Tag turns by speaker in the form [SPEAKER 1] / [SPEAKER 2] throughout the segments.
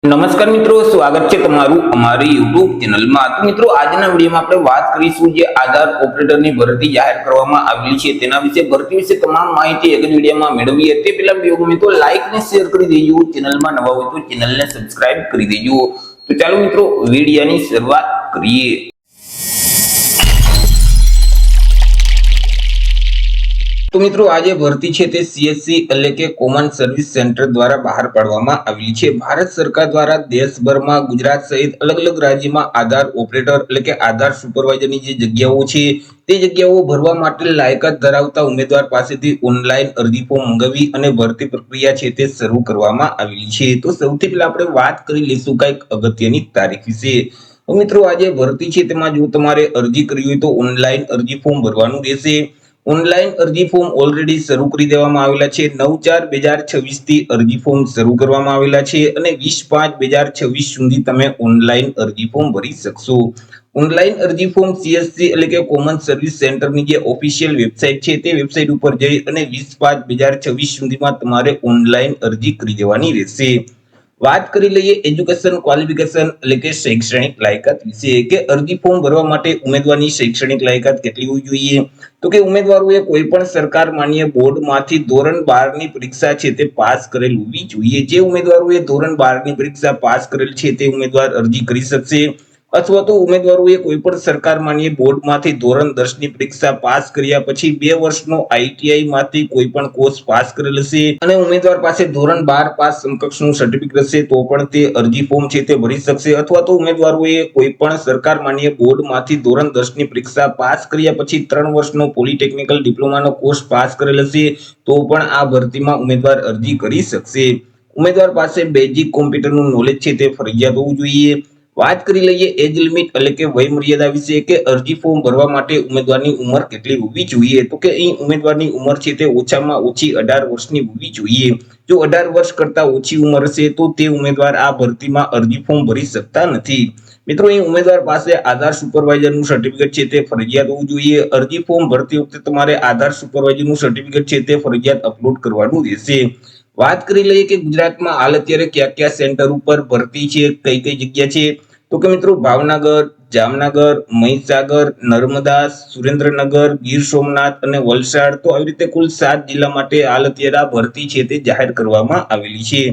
[SPEAKER 1] નમસ્કાર મિત્રો, સ્વાગત છે તમારું અમારી YouTube ચેનલમાં। તો મિત્રો આજના વિડીયોમાં આપણે વાત કરીશું જે આધાર ઓપરેટરની ભરતી જાહેર કરવામાં આવેલી છે તેના વિશે, ભરતી વિશે તમામ માહિતી એક જ વિડીયોમાં મેળવીએ તે પહેલા વિડીયો ગમે તો લાઈક ને શેર કરી દેજો, ચેનલમાં નવા હોય તો ચેનલને સબસ્ક્રાઇબ કરી દેજો। તો ચાલો મિત્રો વિડીયોની શરૂઆત કરીએ। તો મિત્રો આજે ભરતી છે તે CSC એટલે કે કોમન સર્વિસ સેન્ટર દ્વારા બહાર પાડવામાં આવેલી છે। ભારત સરકાર દ્વારા દેશભરમાં ગુજરાત સહિત અલગ અલગ રાજ્યમાં આધાર ઓપરેટર એટલે કે આધાર સુપરવાઇઝરની જે જગ્યાઓ છે તે જગ્યાઓ ભરવા માટે લાયકાત ધરાવતા ઉમેદવાર પાસેથી ઓનલાઈન અરજી ફોર્મ મંગાવી અને ભરતી પ્રક્રિયા છે તે શરૂ કરવામાં આવેલી છે। તો સૌથી પહેલા આપણે વાત કરી લઈશું કંઈક અગત્યની તારીખ વિશે। તો મિત્રો આજે ભરતી છે તેમાં જો તમારે અરજી કરવી હોય તો ઓનલાઈન અરજી ફોર્મ ભરવાનું રહેશે। ઓનલાઈન અરજી ફોર્મ ઓલરેડી શરૂ કરી દેવામાં આવેલા છે। 9/4/2026 થી અરજી ફોર્મ શરૂ કરવામાં આવેલા છે અને 20/5/2026 સુધી તમે ઓનલાઈન અરજી ફોર્મ ભરી શકશો। ઓનલાઈન અરજી ફોર્મ CSC એટલે કે કોમન સર્વિસ સેન્ટરની જે ઓફિશિયલ વેબસાઇટ છે તે વેબસાઇટ ઉપર જઈ અને 20/5/2026 સુધીમાં તમારે ઓનલાઈન અરજી કરી દેવાની રહેશે। વાત કરી લઈએ એજ્યુકેશન ક્વોલિફિકેશન એટલે કે શૈક્ષણિક લાયકાત વિશે કે અરજી ફોર્મ ભરવા માટે ઉમેદવારની શૈક્ષણિક લાયકાત કેટલી હોવી જોઈએ। તો કે ઉમેદવારોએ કોઈ પણ સરકાર માન્ય બોર્ડમાંથી ધોરણ 12 ની પરીક્ષા છે તે પાસ કરેલ હોવી જોઈએ। જે ઉમેદવારોએ ધોરણ 12 ની પરીક્ષા પાસ કરેલ છે તે ઉમેદવાર અરજી કરી શકશે, અથવા તો ઉમેદવારોએ કોઈ પણ સરકાર માન્ય બોર્ડમાંથી ધોરણ 10 ની પરીક્ષા પાસ કર્યા પછી 2 વર્ષનો ITI માંથી કોઈ પણ કોર્સ પાસ કરેલ હશે અને ઉમેદવાર પાસે ધોરણ 12 પાસ સમકક્ષનું સર્ટિફિકેટ હશે તો પણ તે અરજી ફોર્મ છે તે ભરી શકશે, અથવા તો ઉમેદવારોએ કોઈ પણ સરકાર માન્ય બોર્ડમાંથી ધોરણ 10 ની પરીક્ષા પાસ કર્યા પછી 3 વર્ષનો પોલિટેકનિકલ ડિપ્લોમાનો કોર્સ પાસ કરેલ હશે તો પણ આ ભરતીમાં ઉમેદવાર અરજી કરી શકશે। ઉમેદવાર પાસે બેઝિક કોમ્પ્યુટરનું નોલેજ છે તે ફરજિયાત હોવું જોઈએ। વાત કરી લઈએ એજ લિમિટ એટલે કે વય મર્યાદા વિશે કે અરજી ફોર્મ ભરવા માટે ઉમેદવારની ઉંમર કેટલી હોવી જોઈએ। તો કે અહીં ઉમેદવારની ઉંમર છે તે ઓછામાં ઓછી 18 વર્ષની હોવી જોઈએ। જો 18 વર્ષ કરતા ઓછી ઉંમર હશે તો તે ઉમેદવાર આ ભરતીમાં અરજી ફોર્મ ભરી શકતા નથી। મિત્રો અહીં ઉમેદવાર પાસે આધાર સુપરવાઇઝરનું સર્ટિફિકેટ છે તે ફરજિયાત હોવું જોઈએ। અરજી ફોર્મ ભરતી વખતે તમારે આધાર સુપરવાઇઝરનું સર્ટિફિકેટ છે તે ફરજિયાત અપલોડ કરવાનું રહેશે। વાત કરી લઈએ કે ગુજરાતમાં હાલ અત્યારે કયા કયા સેન્ટર ઉપર ભરતી છે, કઈ કઈ જગ્યા છે। તો કે મિત્રો ભાવનગર, જામનગર, મહીસાગર, નર્મદા, સુરેન્દ્રનગર, ગીર સોમનાથ અને વલસાડ, તો આવી રીતે કુલ 7 જિલ્લા માટે હાલ અત્યારે આ ભરતી છે તે જાહેર કરવામાં આવેલી છે।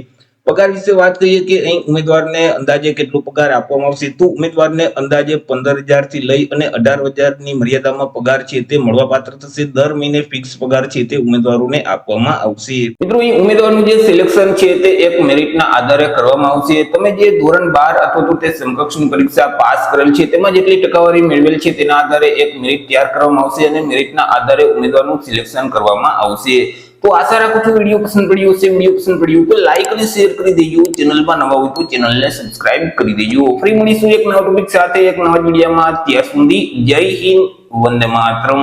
[SPEAKER 1] પગાર વિશે વાત કરીએ કે અહીં ઉમેદવારને અંદાજે કેટલો પગાર આપવામાં આવશે તો ઉમેદવારને અંદાજે 15,000 થી લઈ અને 18,000 ની મર્યાદામાં પગાર છે તે મળવાપાત્ર થશે। દર મહિને ફિક્સ પગાર છે તે ઉમેદવારોને આપવામાં આવશે। મિત્રો અહીં ઉમેદવારનું જે સિલેક્શન છે તે એક મેરિટના આધારે કરવામાં આવશે। તમે જે ધોરણ 12 અથવા તો તે સમકક્ષની પરીક્ષા પાસ કરેલ છે તેમાં જેટલી ટકાવારી મેળવેલ છે તેના આધારે એક મેરિટ તૈયાર કરવામાં આવશે અને મેરિટના આધારે ઉમેદવારનું સિલેક્શન કરવામાં આવશે। તો આશા રાખું છું વિડીયો પસંદ પડ્યો હશે। વિડીયો પસંદ પડ્યો તો લાઈક અને શેર કરી દેજો, ચેનલમાં નવા હોય તો ચેનલને સબસ્ક્રાઇબ કરી દેજો। ફરી મળીશું એક નવા ટોપિક સાથે એક નવા વિડીયોમાં। ત્યાં સુધી જય હિન્દ, વંદે માતરમ।